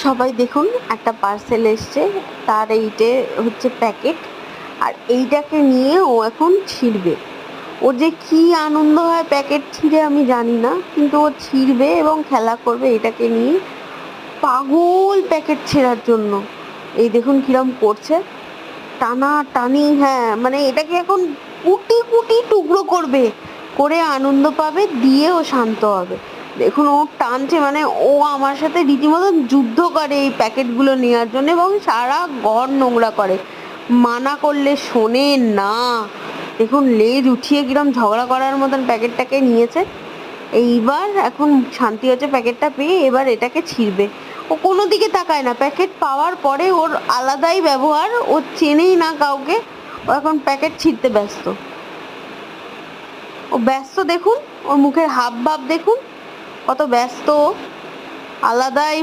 সবাই দেখুন, একটা পার্সেল এসছে, তার এইটে হচ্ছে প্যাকেট, আর এইটাকে নিয়ে ও এখন ছিঁড়বে। ওর যে কি আনন্দ হয় প্যাকেট ছিঁড়ে আমি জানি না, কিন্তু ও ছিঁড়বে এবং খেলা করবে এটাকে নিয়ে, পাগল প্যাকেট ছেঁড়ার জন্য। এই দেখুন কিরম করছে, টানা টানি। হ্যাঁ, মানে এটাকে এখন কুটি কুটি টুকরো করবে, করে আনন্দ পাবে, দিয়ে ও শান্ত হবে। দেখুন ও টানছে, মানে ও আমার সাথে রীতিমতন যুদ্ধ করে এই প্যাকেটগুলো নেওয়ার জন্য, এবং সারা ঘর নোংরা করে, মানা করলে শোনে না। দেখুন লেজ উঠিয়ে কিরম ঝগড়া করার মতন প্যাকেটটাকে নিয়েছে। এইবার এখন শান্তি হচ্ছে প্যাকেটটা পেয়ে, এবার এটাকে ছিঁড়বে। ও কোনো দিকে তাকায় না, প্যাকেট পাওয়ার পরে ওর আলাদাই ব্যবহার, ও চেনেই না কাউকে, ও এখন প্যাকেট ছিঁড়তে ব্যস্ত। ও ব্যস্ত দেখুন, ওর মুখের হাব ভাব দেখুন, কত ব্যস্ত ও, আলাদাই